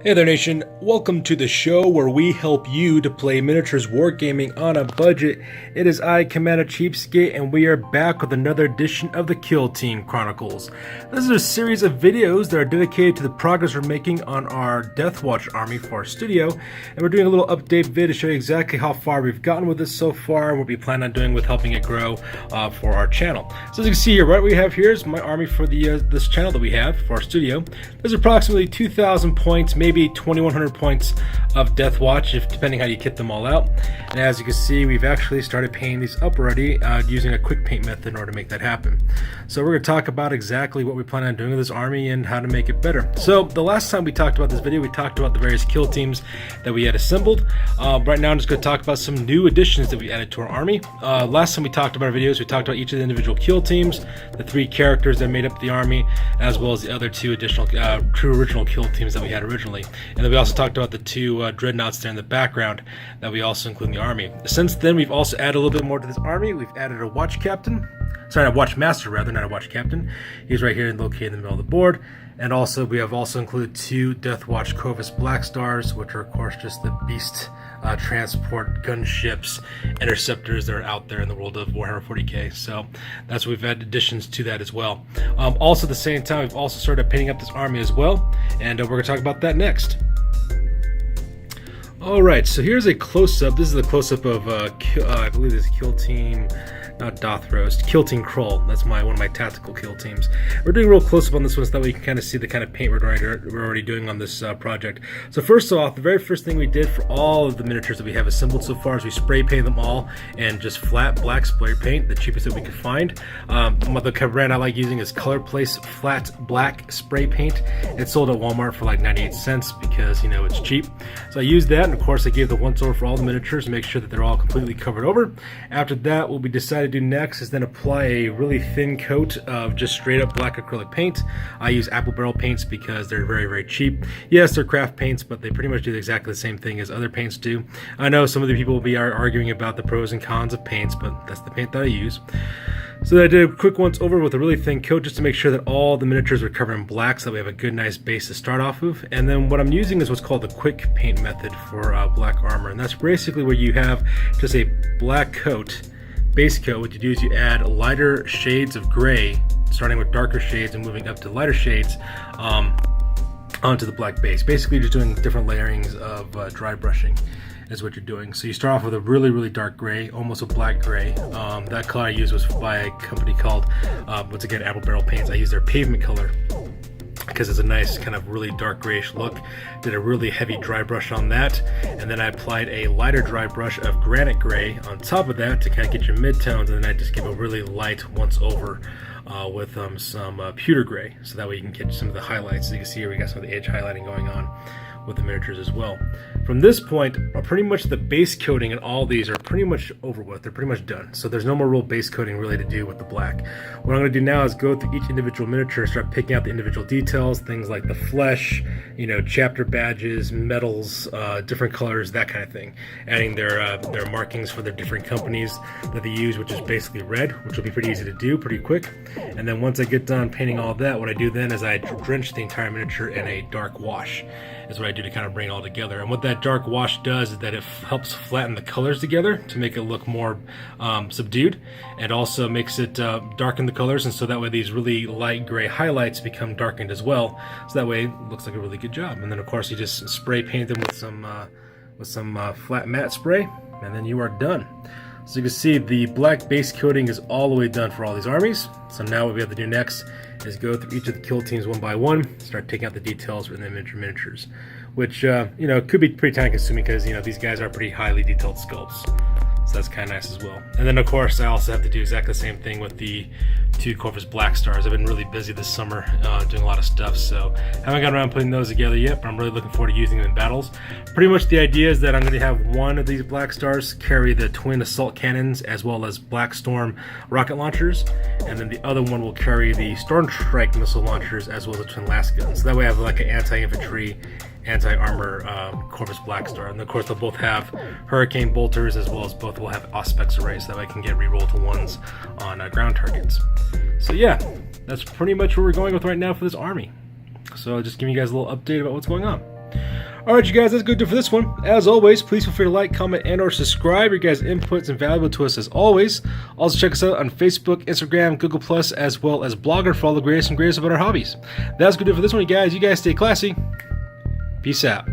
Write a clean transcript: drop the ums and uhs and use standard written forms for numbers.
Hey there nation, welcome to the show where we help you to play miniatures wargaming on a budget. It is I, Commander CheapSkate, and we are back with another edition of the Kill Team Chronicles. This is a series of videos that are dedicated to the progress we're making on our Deathwatch army for our studio, and we're doing a little update vid to show you exactly how far we've gotten with this so far and what we plan on doing with helping it grow for our channel. So as you can see here, what we have here is my army for the this channel that we have for our studio. There's approximately 2,000 points, maybe 2,100 points of Deathwatch, depending how you kit them all out. And as you can see, we've actually started painting these up already using a quick paint method in order to make that happen. So we're going to talk about exactly what we plan on doing with this army and how to make it better. So the last time we talked about this video, we talked about the various kill teams that we had assembled. Right now I'm just going to talk about some new additions that we added to our army. Last time we talked about our videos, we talked about each of the individual kill teams, the 3 characters that made up the army, as well as the other 2 additional true original kill teams that we had originally. And then we also talked about the 2 dreadnoughts there in the background that we also include in the army. Since then, we've also added a little bit more to this army. We've added a watch captain. Sorry, a watch master rather, not a watch captain. He's right here located in the middle of the board. And also, we have also included 2 Deathwatch Corvus Black Stars, which are of course just the beast transport gunships, interceptors that are out there in the world of Warhammer 40k. So that's what we've had additions to that as well. Also at the same time, we've also started painting up this army as well, and we're going to talk about that next. Alright, so here's a close-up. This is a close-up of I believe this is Kill Team, not Dothroast, Kill Team Kroll. That's one of my tactical kill teams. We're doing a real close-up on this one so that way you can kind of see the kind of paint we're already doing on this project. So first off, the very first thing we did for all of the miniatures that we have assembled so far is we spray painted them all in just flat black spray paint, the cheapest that we could find. The brand I like using is Color Place Flat Black Spray Paint. It's sold at Walmart for like 98 cents because, you know, it's cheap. So I used that, and of course I gave the once over for all the miniatures to make sure that they're all completely covered over. After that, what we decided to do next is then apply a really thin coat of just straight up black acrylic paint. I use apple barrel paints because they're very, very cheap. Yes, they're craft paints, but they pretty much do exactly the same thing as other paints do. I know some of the people will be arguing about the pros and cons of paints, but that's the paint that I use. So I did a quick once over with a really thin coat just to make sure that all the miniatures were covered in black so that we have a good nice base to start off of. And then what I'm using is what's called the quick paint method for black armor, and that's basically where you have just a black coat, base coat. What you do is you add lighter shades of gray, starting with darker shades and moving up to lighter shades onto the black base. Basically just doing different layerings of dry brushing is what you're doing. So you start off with a really, really dark gray, almost a black gray. That color I used was by a company called, once again, Apple Barrel Paints. I used their pavement color because it's a nice kind of really dark grayish look. Did a really heavy dry brush on that, and then I applied a lighter dry brush of granite gray on top of that to kind of get your midtones, and then I just give a really light once over with some pewter gray, so that way you can get some of the highlights. So you can see here we got some of the edge highlighting going on with the miniatures as well. From this point, pretty much the base coating and all these are pretty much over with. They're pretty much done. So there's no more real base coating really to do with the black. What I'm going to do now is go through each individual miniature, start picking out the individual details, things like the flesh, you know, chapter badges, medals, different colors, that kind of thing. Adding their markings for their different companies that they use, which is basically red, which will be pretty easy to do, pretty quick. And then once I get done painting all that, what I do then is I drench the entire miniature in a dark wash. Is what I do to kind of bring it all together. And what that dark wash does is that it helps flatten the colors together to make it look more subdued, and also makes it darken the colors, and so that way these really light gray highlights become darkened as well, so that way it looks like a really good job. And then of course you just spray paint them with some flat matte spray, and then you are done. So you can see the black base coating is all the way done for all these armies. So now what we have to do next is go through each of the kill teams one by one, start taking out the details for the miniatures, which you know, could be pretty time consuming because, you know, these guys are pretty highly detailed sculpts. So that's kind of nice as well. And then of course I also have to do exactly the same thing with the 2 Corvus Black Stars. I've been really busy this summer doing a lot of stuff, so haven't gotten around putting those together yet, but I'm really looking forward to using them in battles. Pretty much the idea is that I'm going to have one of these Black Stars carry the twin assault cannons as well as Black Storm rocket launchers, and then the other one will carry the Storm Strike missile launchers as well as the twin last guns. So that way I have like an anti-infantry, anti-armor Corvus Black Star, and of course they'll both have Hurricane Bolters as well as both will have Auspex Arrays, so that way I can get reroll to ones on ground targets. So yeah, that's pretty much where we're going with right now for this army. So just giving you guys a little update about what's going on. Alright, you guys, that's good for this one. As always, please feel free to like, comment, and or subscribe. Your guys' input's invaluable to us as always. Also check us out on Facebook, Instagram, Google+, as well as Blogger for all the greatest and greatest about our hobbies. That's good for this one, you guys. You guys stay classy. Peace out.